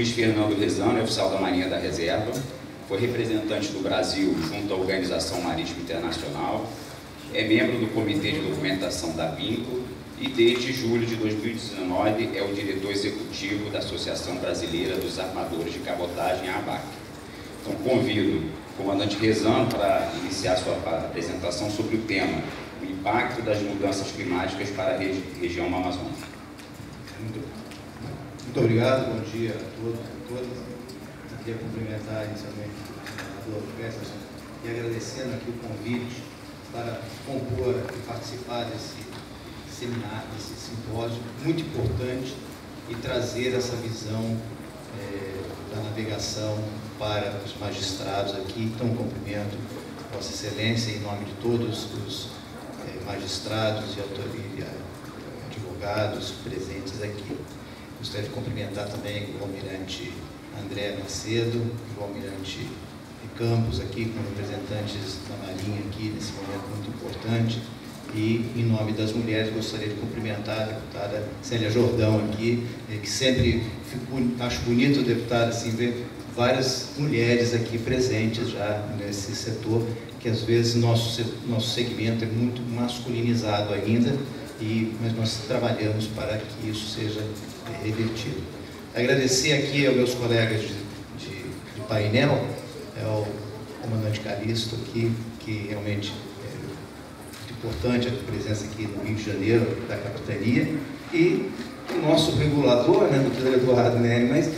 Luiz Fernando Rezano, é oficial da Marinha da Reserva, foi representante do Brasil junto à Organização Marítima Internacional, é membro do Comitê de Documentação da BINCO e desde julho de 2019 é o diretor executivo da Associação Brasileira dos Armadores de Cabotagem, a ABAC. Então convido o comandante Rezano para iniciar sua apresentação sobre o tema, o impacto das mudanças climáticas para a região amazônica. Muito obrigado, bom dia a todos e todas. Eu queria cumprimentar inicialmente o senador Peterson e agradecendo aqui o convite para compor e participar desse seminário, desse simpósio muito importante e trazer essa visão da navegação para os magistrados aqui. Então, cumprimento Vossa Excelência em nome de todos os magistrados e advogados presentes aqui. Gostaria de cumprimentar também o almirante André Macedo e o almirante Campos aqui, como representantes da Marinha aqui nesse momento muito importante. E, em nome das mulheres, gostaria de cumprimentar a deputada Célia Jordão aqui, que sempre acho bonito, deputada, assim, ver várias mulheres aqui presentes já nesse setor, que às vezes nosso segmento é muito masculinizado ainda, mas nós trabalhamos para que isso seja revertido. Agradecer aqui aos meus colegas de painel, ao comandante Calixto aqui, que realmente é muito importante a presença aqui no Rio de Janeiro, da capitania, e o nosso regulador, né, doutor Eduardo Neri, mas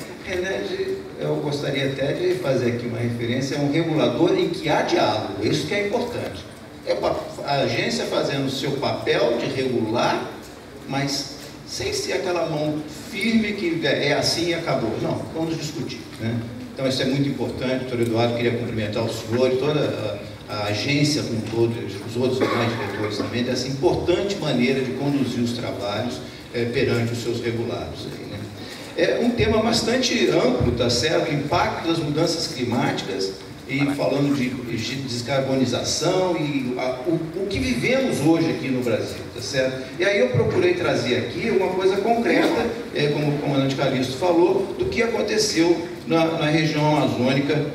eu gostaria até de fazer aqui uma referência a um regulador em que há diálogo, isso que é importante. É a agência fazendo o seu papel de regular, mas sem ser aquela mão firme que é assim e acabou. Não, vamos discutir, né? Então isso é muito importante. Doutor Eduardo, queria cumprimentar o senhor e toda a agência com todos os outros demais diretores também, dessa importante maneira de conduzir os trabalhos perante os seus regulados. Aí, né? É um tema bastante amplo, tá certo? O impacto das mudanças climáticas, e falando de descarbonização e o que vivemos hoje aqui no Brasil, tá certo? E aí eu procurei trazer aqui uma coisa concreta, como o comandante Calixto falou, do que aconteceu na região amazônica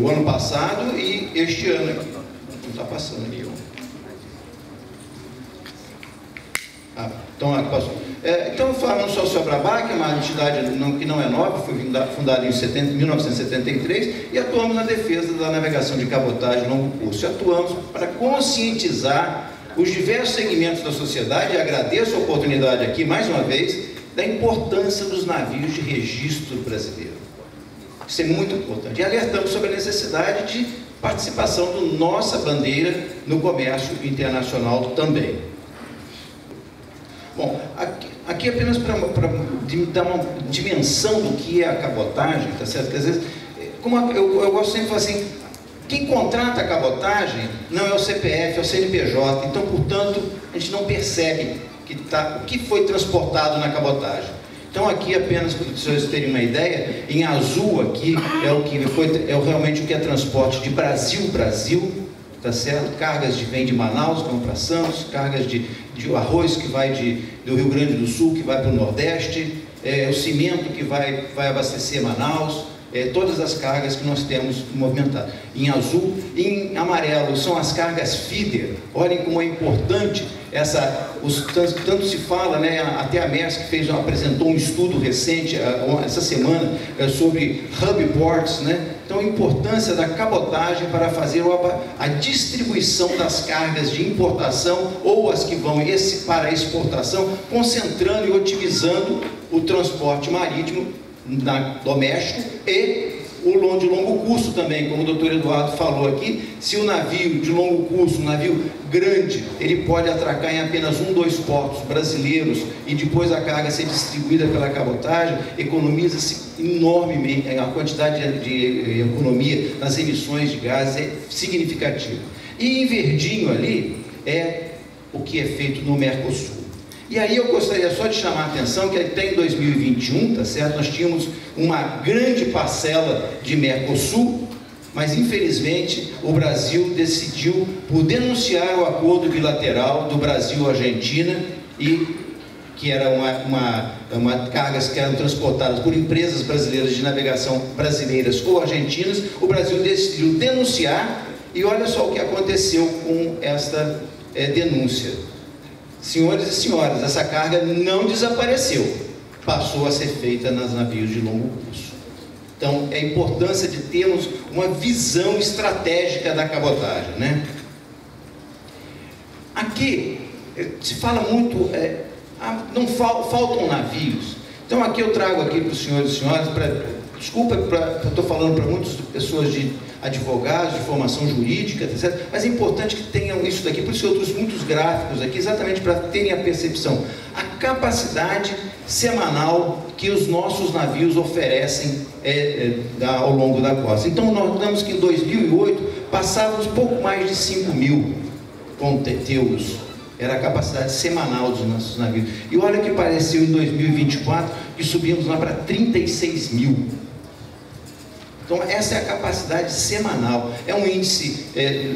o ano passado e este ano aqui. Não está passando aqui, então, passou. Então, falando só sobre a ABAC, é uma entidade que não é nova, foi fundada em 1973, e atuamos na defesa da navegação de cabotagem longo curso. E atuamos para conscientizar os diversos segmentos da sociedade, e agradeço a oportunidade aqui, mais uma vez, da importância dos navios de registro brasileiro. Isso é muito importante. E alertamos sobre a necessidade de participação da nossa bandeira no comércio internacional também. Bom, aqui apenas para dar uma dimensão do que é a cabotagem, tá certo? Porque às vezes, como eu gosto sempre de falar assim, quem contrata a cabotagem não é o CPF, é o CNPJ, então, portanto, a gente não percebe o que foi transportado na cabotagem. Então, aqui apenas para vocês terem uma ideia, em azul aqui realmente o que é transporte de Brasil, tá certo? Cargas vem de Manaus, vão para Santos, cargas de arroz que vai do Rio Grande do Sul, que vai para o Nordeste, o cimento que vai abastecer Manaus, todas as cargas que nós temos movimentadas. Em azul, em amarelo são as cargas feeder. Olhem como é importante tanto se fala, né, até a Maersk apresentou um estudo recente, essa semana, sobre hub ports, né? Então, a importância da cabotagem para fazer a distribuição das cargas de importação ou as que vão para exportação, concentrando e otimizando o transporte marítimo doméstico e o de longo curso também, como o doutor Eduardo falou aqui. Se o navio de longo curso, um navio grande, ele pode atracar em apenas 2 portos brasileiros e depois a carga ser distribuída pela cabotagem, economiza-se enormemente, a quantidade de economia nas emissões de gases é significativa. E em verdinho ali é o que é feito no Mercosul. E aí eu gostaria só de chamar a atenção que até em 2021, tá certo? Nós tínhamos uma grande parcela de Mercosul, mas infelizmente o Brasil decidiu por denunciar o acordo bilateral do Brasil-Argentina e que eram cargas que eram transportadas por empresas brasileiras de navegação brasileiras ou argentinas. O Brasil decidiu denunciar e olha só o que aconteceu com esta denúncia. Senhores e senhoras, essa carga não desapareceu, passou a ser feita nos navios de longo curso. Então, é a importância de termos uma visão estratégica da cabotagem, né? Aqui se fala muito, não faltam navios. Então aqui eu trago aqui para os senhores e senhoras, desculpa, eu estou falando para muitas pessoas de advogados, de formação jurídica, etc., mas é importante que tenham isso daqui, por isso eu trouxe muitos gráficos aqui, exatamente para terem a percepção, a capacidade semanal que os nossos navios oferecem ao longo da costa. Então nós notamos que em 2008 passávamos pouco mais de 5 mil contêineros, era a capacidade semanal dos nossos navios. E olha o que pareceu em 2024, que subimos lá para 36 mil. Então essa é a capacidade semanal. É um índice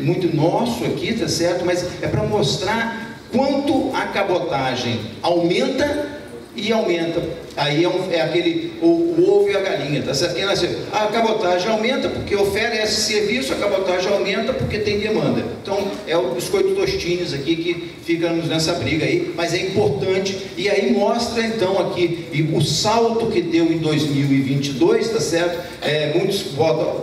muito nosso aqui, tá certo? Mas é para mostrar quanto a cabotagem aumenta e aumenta. Aí é aquele o ovo e a galinha, tá certo? A cabotagem aumenta porque oferece serviço, a cabotagem aumenta porque tem demanda. Então é o biscoito Tostines aqui que ficamos nessa briga aí, mas é importante. E aí mostra então aqui o salto que deu em 2022, tá certo? Muitos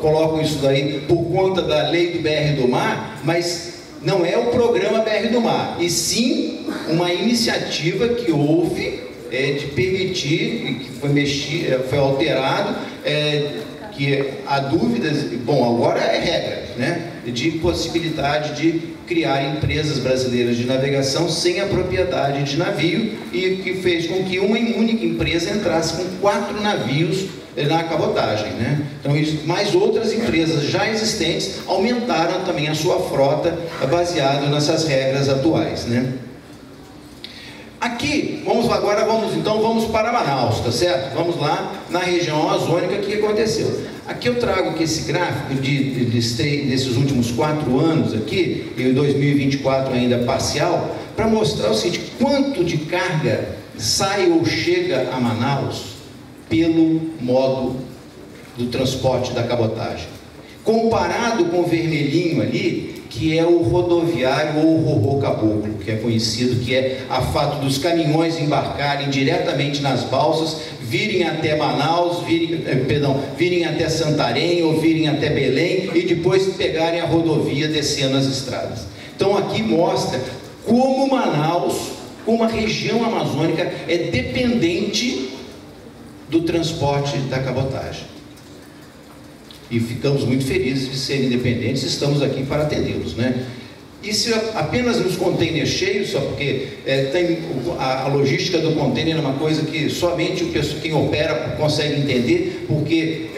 colocam isso daí por conta da lei do BR do Mar, mas não é o programa BR do Mar, e sim uma iniciativa que houve de permitir, que foi alterado, que há dúvidas, bom, agora é regra, né, de possibilidade de criar empresas brasileiras de navegação sem a propriedade de navio, e que fez com que uma única empresa entrasse com 4 navios na cabotagem, né? Então, mais outras empresas já existentes aumentaram também a sua frota baseado nessas regras atuais, né? Aqui, vamos para Manaus, tá certo? Vamos lá na região amazônica, o que aconteceu? Aqui eu trago aqui esse gráfico desses últimos 4 anos aqui, e 2024 ainda parcial, para mostrar o seguinte: quanto de carga sai ou chega a Manaus pelo modo do transporte da cabotagem, comparado com o vermelhinho ali, que é o rodoviário ou o rorô caboclo, que é conhecido, que é a fato dos caminhões embarcarem diretamente nas balsas, virem até Manaus, virem até Santarém ou virem até Belém e depois pegarem a rodovia descendo as estradas. Então aqui mostra como Manaus, como a região amazônica é dependente do transporte da cabotagem. E ficamos muito felizes de serem independentes, estamos aqui para atendê-los, né? Isso apenas nos contêineres cheios, só porque tem a logística do contêiner é uma coisa que somente quem opera consegue entender, porque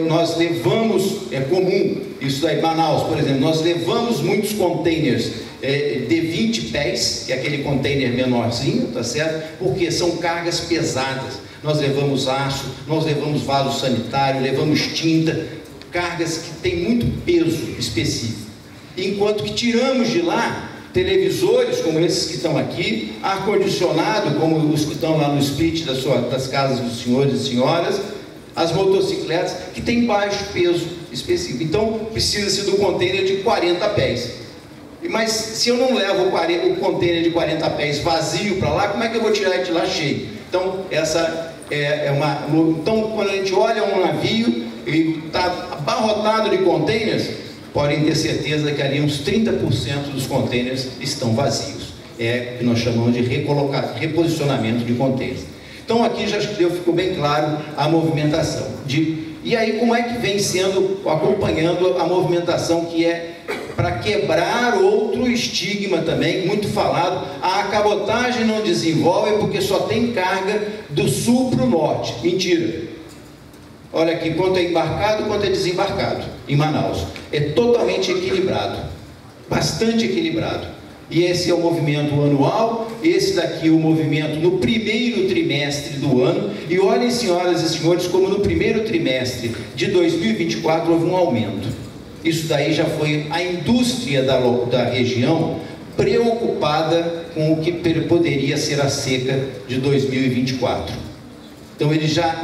nós levamos, é comum, isso aí, Manaus, por exemplo, nós levamos muitos contêineres de 20 pés, que é aquele contêiner menorzinho, tá certo? Porque são cargas pesadas. Nós levamos aço, nós levamos vaso sanitário, levamos tinta, cargas que têm muito peso específico, enquanto que tiramos de lá televisores como esses que estão aqui, ar-condicionado como os que estão lá no split das casas dos senhores e senhoras, as motocicletas que têm baixo peso específico. Então precisa-se do container de 40 pés. Mas se eu não levo o container de 40 pés vazio para lá, como é que eu vou tirar ele de lá cheio? Então essa então quando a gente olha um navio e está abarrotado de containers, podem ter certeza que ali uns 30% dos containers estão vazios. É o que nós chamamos de reposicionamento de containers. Então aqui já ficou bem claro a movimentação. E aí como é que vem sendo, acompanhando a movimentação, que é para quebrar outro estigma também, muito falado: a cabotagem não desenvolve porque só tem carga do sul para o norte. Mentira. Olha aqui, quanto é embarcado, quanto é desembarcado em Manaus. É totalmente equilibrado, bastante equilibrado. E esse é o movimento anual, esse daqui é o movimento no primeiro trimestre do ano. E olhem, senhoras e senhores, como no primeiro trimestre de 2024 houve um aumento. Isso daí já foi a indústria da região preocupada com o que poderia ser a seca de 2024. Então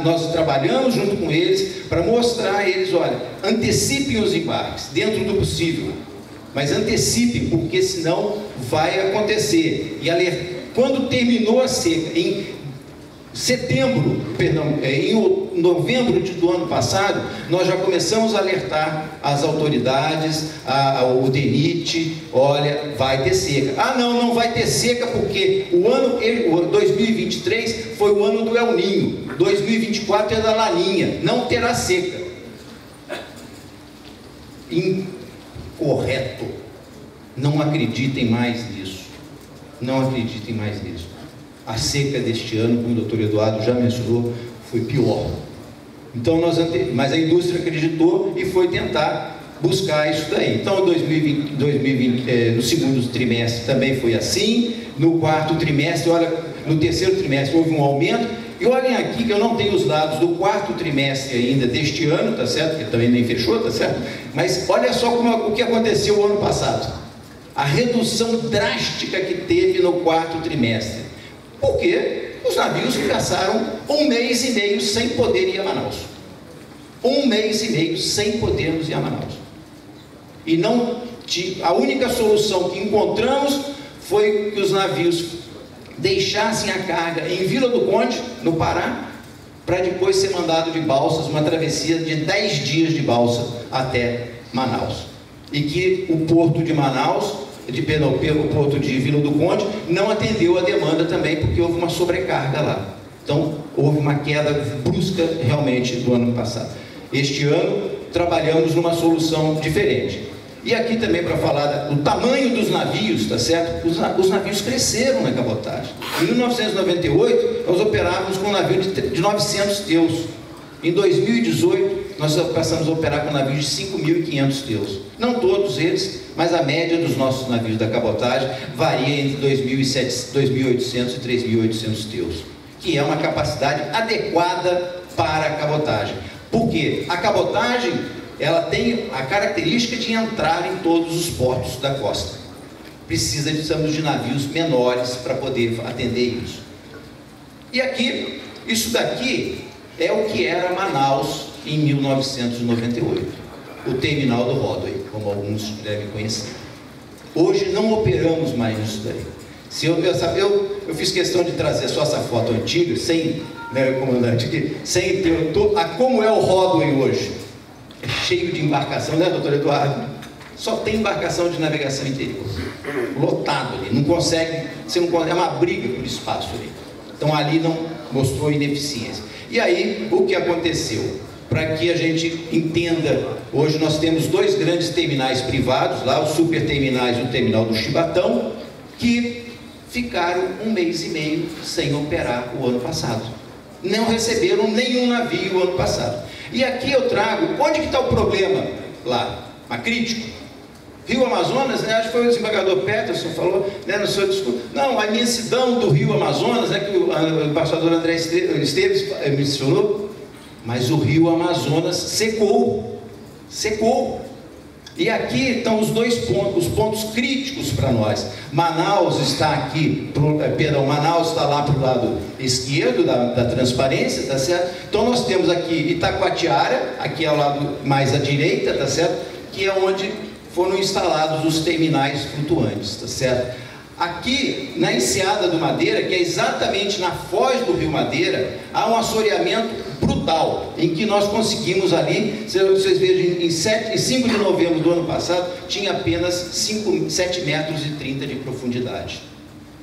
nós trabalhamos junto com eles para mostrar a eles, olha, antecipem os embarques, dentro do possível, mas antecipem, porque senão vai acontecer. E quando terminou a seca, em novembro do ano passado, nós já começamos a alertar as autoridades, o DENIT, olha, vai ter seca. Ah, não vai ter seca porque o 2023 foi o ano do El Ninho, 2024 é da Laninha, não terá seca. Incorreto. Não acreditem mais nisso. Não acreditem mais nisso. A seca deste ano, como o doutor Eduardo já mencionou, foi pior. Então, mas a indústria acreditou e foi tentar buscar isso daí. Então, 2020, no segundo trimestre também foi assim. No quarto trimestre, no terceiro trimestre houve um aumento. E olhem aqui que eu não tenho os dados do quarto trimestre ainda deste ano, tá certo? Que também nem fechou, tá certo? Mas olha só o que aconteceu o ano passado. A redução drástica que teve no quarto trimestre. Porque os navios passaram 1 mês e meio sem poder ir a Manaus. 1 mês e meio sem podermos ir a Manaus. E a única solução que encontramos foi que os navios deixassem a carga em Vila do Conde, no Pará, para depois ser mandado de balsas, uma travessia de 10 dias de balsa até Manaus. E que o porto de Manaus, o porto de Vila do Conde, não atendeu a demanda também, porque houve uma sobrecarga lá. Então, houve uma queda brusca realmente do ano passado. Este ano, trabalhamos numa solução diferente. E aqui também para falar do tamanho dos navios, tá certo? Os navios cresceram na cabotagem. Em 1998, nós operávamos com um navio de 900 teus. Em 2018, nós passamos a operar com navios de 5.500 teus. Não todos eles, mas a média dos nossos navios da cabotagem varia entre 2.800 e 3.800 teus, que é uma capacidade adequada para a cabotagem. Por quê? A cabotagem, ela tem a característica de entrar em todos os portos da costa. Precisamos de navios menores para poder atender isso. E aqui, isso daqui é o que era Manaus em 1998, o terminal do Rodway, como alguns devem conhecer. Hoje não operamos mais isso daí. Eu fiz questão de trazer só essa foto antiga, sem, né, comandante, sem ter como é o Rodway hoje. É cheio de embarcação, né, doutor Eduardo? Só tem embarcação de navegação interior, lotado ali, não consegue, é uma briga por espaço ali. Então ali não mostrou ineficiência. E aí, o que aconteceu? Para que a gente entenda, hoje nós temos 2 grandes terminais privados, lá os superterminais e o terminal do Chibatão, que ficaram 1 mês e meio sem operar o ano passado. Não receberam nenhum navio o ano passado. E aqui eu trago, onde que está o problema lá? Mas crítico. Rio Amazonas, né, acho que foi o desembargador Peterson falou, né, no seu discurso, não, a imensidão do Rio Amazonas, né, que o embaixador André Esteves mencionou, mas o Rio Amazonas secou. E aqui estão os pontos críticos para nós. Manaus está aqui, Manaus está lá para o lado esquerdo da transparência, tá certo? Então nós temos aqui Itacoatiara, aqui ao lado mais à direita, tá certo? Que é onde foram instalados os terminais flutuantes, tá certo? Aqui, na Enseada do Madeira, que é exatamente na foz do Rio Madeira, há um assoreamento brutal, em que nós conseguimos ali, vocês vejam, em 5 de novembro do ano passado, tinha apenas 7,30 metros de profundidade,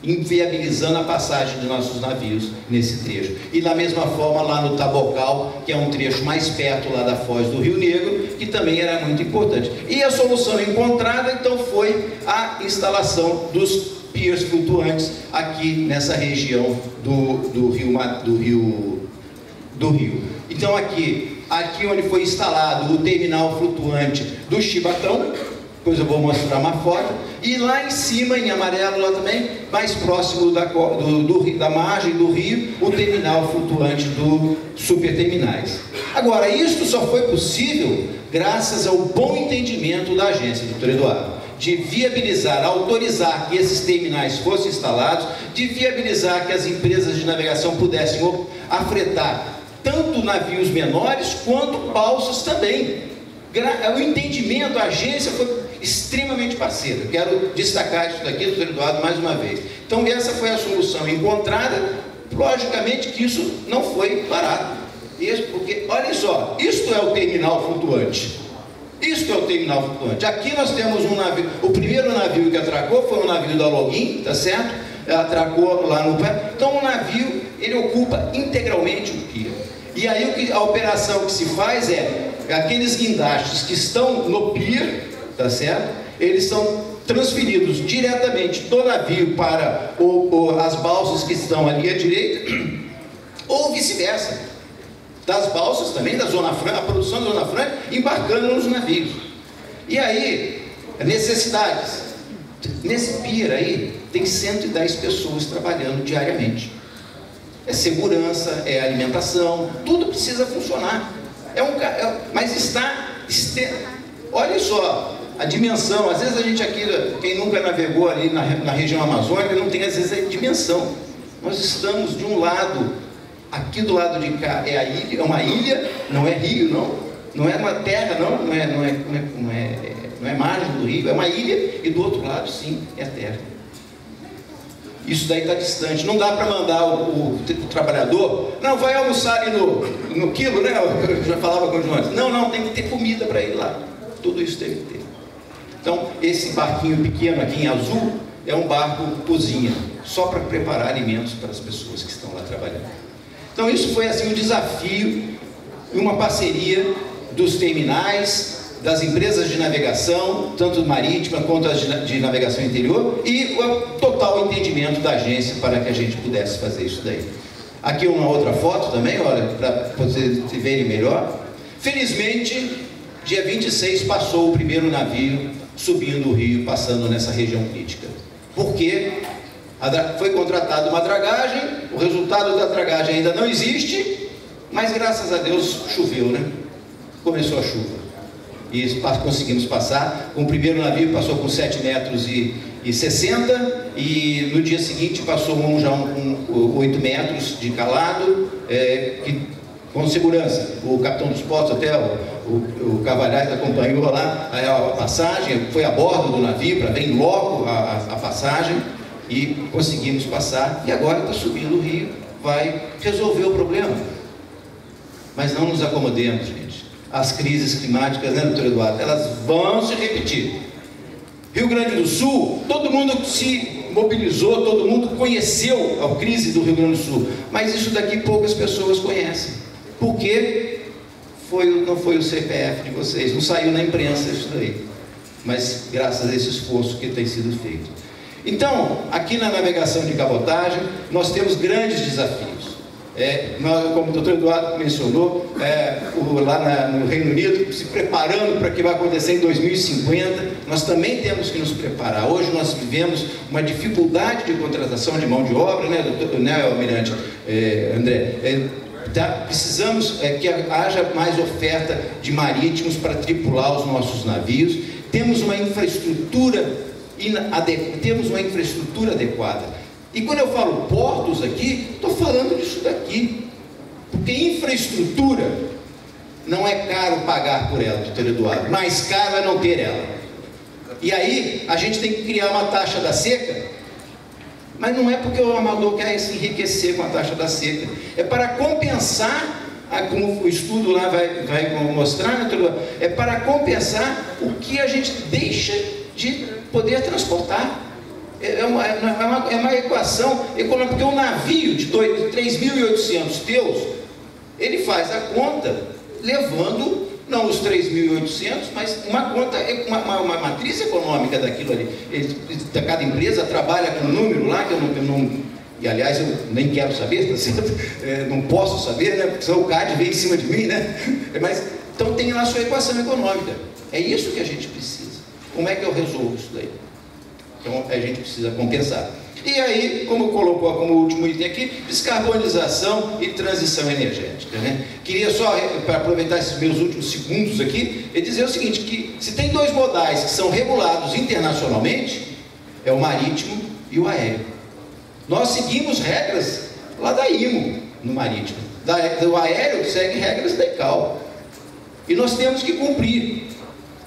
inviabilizando a passagem de nossos navios nesse trecho. E da mesma forma lá no Tabocal, que é um trecho mais perto lá da foz do Rio Negro, que também era muito importante. E a solução encontrada, então, foi a instalação dos piers flutuantes aqui nessa região do rio. Então aqui onde foi instalado o terminal flutuante do Chibatão, depois eu vou mostrar uma foto, e lá em cima, em amarelo lá também, mais próximo da margem do rio, o terminal flutuante do superterminais. Agora, isso só foi possível graças ao bom entendimento da agência, doutor Eduardo, de viabilizar, autorizar que esses terminais fossem instalados, de viabilizar que as empresas de navegação pudessem afretar tanto navios menores quanto balsas também. O entendimento, a agência foi extremamente parceira. Quero destacar isso daqui, doutor Eduardo, mais uma vez. Então essa foi a solução encontrada. Logicamente que isso não foi barato. Isso, porque, olha só, isto é o terminal flutuante. Isto é o terminal flutuante. Aqui nós temos um navio, o primeiro navio que atracou foi um navio da Login, tá certo? Atracou lá no... Então o navio, ele ocupa integralmente o pier. E aí a operação que se faz é, aqueles guindastes que estão no pier, tá certo? Eles são transferidos diretamente do navio para as balsas que estão ali à direita, ou vice-versa, das balsas também, da Zona Franca, a produção da Zona Franca, embarcando nos navios. E aí, necessidades. Nesse pier aí, tem 110 pessoas trabalhando diariamente. É segurança, é alimentação, tudo precisa funcionar. Mas olha só a dimensão. Às vezes a gente aqui, quem nunca navegou ali na região amazônica, não tem às vezes a dimensão. Nós estamos de um lado, aqui do lado de cá é a ilha, é uma ilha, não é rio, não é uma terra, não é margem do rio, é uma ilha, e do outro lado sim é terra. Isso daí está distante. Não dá para mandar o trabalhador, não, vai almoçar ali no quilo, né? Eu já falava com o João antes. Não, tem que ter comida para ir lá. Tudo isso tem que ter. Então, esse barquinho pequeno aqui em azul é um barco cozinha, só para preparar alimentos para as pessoas que estão lá trabalhando. Então, isso foi assim um desafio e uma parceria dos terminais, das empresas de navegação, tanto marítima quanto as de navegação interior, e o total entendimento da agência para que a gente pudesse fazer isso daí. Aqui uma outra foto também, olha, para vocês verem melhor. Felizmente, dia 26 passou o primeiro navio subindo o rio, passando nessa região crítica. Porque foi contratada uma dragagem, o resultado da dragagem ainda não existe, mas graças a Deus choveu, né? Começou a chuva. E conseguimos passar. O primeiro navio passou com 7,60 metros e no dia seguinte passou já com 8 metros de calado, com segurança. O capitão dos portos, até o Cavalhais acompanhou lá a passagem, foi a bordo do navio para ver em loco a passagem, e conseguimos passar. E agora está subindo o rio, vai resolver o problema. Mas não nos acomodemos, gente. As crises climáticas, né, doutor Eduardo, elas vão se repetir. Rio Grande do Sul, todo mundo se mobilizou, todo mundo conheceu a crise do Rio Grande do Sul, mas isso daqui poucas pessoas conhecem. Por quê? Não foi o CPF de vocês, não saiu na imprensa isso daí, mas graças a esse esforço que tem sido feito. Então, aqui na navegação de cabotagem, nós temos grandes desafios. Como o doutor Eduardo mencionou, lá no Reino Unido, se preparando para o que vai acontecer em 2050, nós também temos que nos preparar. Hoje nós vivemos uma dificuldade de contratação de mão de obra, né, Almirante André? Precisamos que haja mais oferta de marítimos para tripular os nossos navios. Temos uma infraestrutura adequada. E quando eu falo portos aqui, estou falando disso daqui. Porque infraestrutura não é caro pagar por ela, doutor Eduardo. Mais caro é não ter ela. E aí, a gente tem que criar uma taxa da seca, mas não é porque o amador quer se enriquecer com a taxa da seca. É para compensar, como o estudo lá vai mostrar, né, doutor Eduardo? É para compensar o que a gente deixa de poder transportar. É uma equação econômica, porque um navio de 3.800 teus, ele faz a conta levando, não os 3.800, mas uma matriz econômica daquilo ali. Cada empresa trabalha com um número lá, que eu não e aliás eu nem quero saber, tá certo? Não posso saber, né? Porque senão o CAD vem em cima de mim, né? Mas, então tem lá a sua equação econômica. É isso que a gente precisa. Como é que eu resolvo isso daí? Então, a gente precisa compensar. E aí, como colocou como último item aqui, descarbonização e transição energética, né? Queria só, para aproveitar esses meus últimos segundos aqui, e dizer o seguinte, que se tem dois modais que são regulados internacionalmente, é o marítimo e o aéreo. Nós seguimos regras lá da IMO, no marítimo. Do aéreo segue regras da ICAO. E nós temos que cumprir.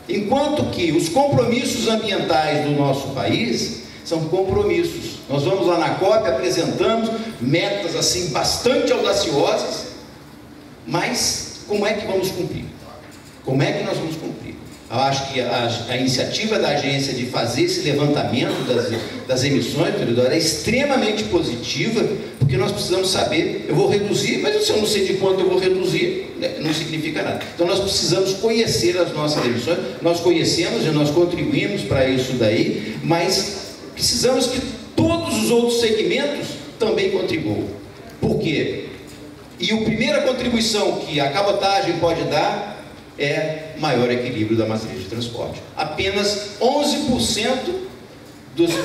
Enquanto que os compromissos ambientais do nosso país são compromissos. Nós vamos lá na COP, apresentamos metas assim bastante audaciosas, mas como é que vamos cumprir? Como é que nós vamos cumprir? Eu acho que a iniciativa da agência de fazer esse levantamento das emissões é extremamente positiva, porque nós precisamos saber, eu vou reduzir, mas se eu não sei de quanto eu vou reduzir, não significa nada. Então nós precisamos conhecer as nossas emissões, nós conhecemos e nós contribuímos para isso daí, mas precisamos que todos os outros segmentos também contribuam. Por quê? E a primeira contribuição que a cabotagem pode dar é maior equilíbrio da matriz de transporte. Apenas 11%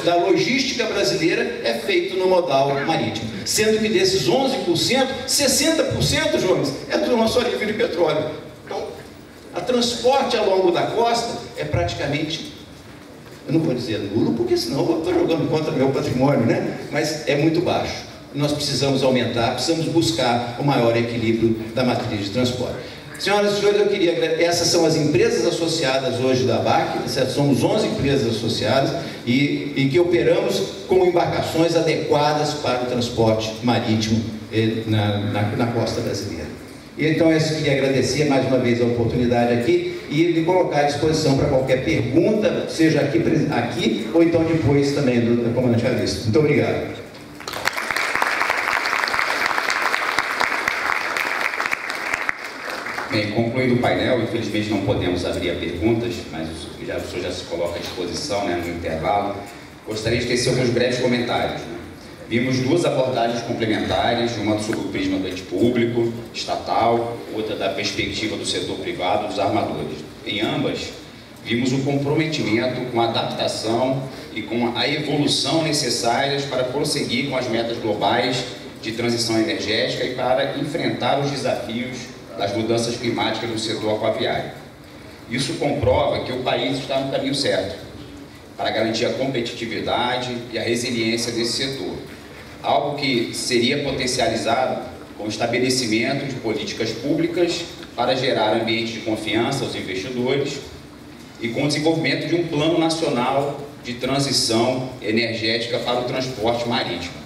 da logística brasileira é feito no modal marítimo, sendo que desses 11%, 60%, Jones, é do nosso alívio de petróleo. Então, a transporte ao longo da costa é praticamente, eu não vou dizer nulo, porque senão eu estou jogando contra o meu patrimônio, né? Mas é muito baixo. Nós precisamos aumentar, precisamos buscar o maior equilíbrio da matriz de transporte. Senhoras e senhores, eu queria agradecer. Essas são as empresas associadas hoje da BAC, somos 11 empresas associadas e que operamos com embarcações adequadas para o transporte marítimo na costa brasileira. E então eu queria agradecer mais uma vez a oportunidade aqui e me colocar à disposição para qualquer pergunta, seja aqui ou então depois também do comandante Calixto. Muito obrigado. Bem, concluído o painel, infelizmente não podemos abrir a perguntas, mas o senhor já se coloca à disposição, né, no intervalo. Gostaria de tecer alguns breves comentários. Né? Vimos duas abordagens complementares, uma sobre o prisma do ente público, estatal, outra da perspectiva do setor privado, dos armadores. Em ambas, vimos o comprometimento com a adaptação e com a evolução necessárias para prosseguir com as metas globais de transição energética e para enfrentar os desafios das mudanças climáticas no setor aquaviário. Isso comprova que o país está no caminho certo para garantir a competitividade e a resiliência desse setor, algo que seria potencializado com o estabelecimento de políticas públicas para gerar ambiente de confiança aos investidores e com o desenvolvimento de um plano nacional de transição energética para o transporte marítimo.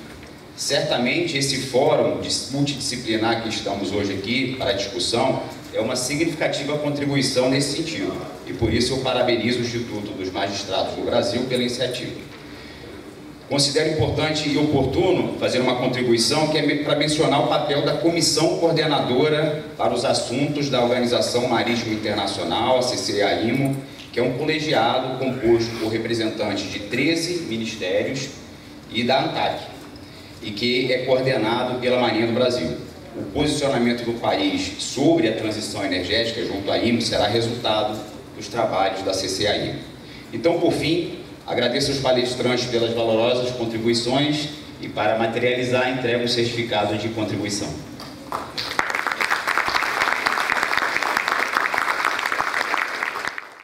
Certamente esse fórum multidisciplinar que estamos hoje aqui para discussão é uma significativa contribuição nesse sentido e por isso eu parabenizo o Instituto dos Magistrados do Brasil pela iniciativa. Considero importante e oportuno fazer uma contribuição que é para mencionar o papel da Comissão Coordenadora para os Assuntos da Organização Marítima Internacional, a CCA-IMO, que é um colegiado composto por representantes de 13 ministérios e da ANTAC, e que é coordenado pela Marinha do Brasil. O posicionamento do país sobre a transição energética junto à IMO será resultado dos trabalhos da CCA-IMO. Então, por fim, agradeço aos palestrantes pelas valorosas contribuições e, para materializar, entrego um certificado de contribuição.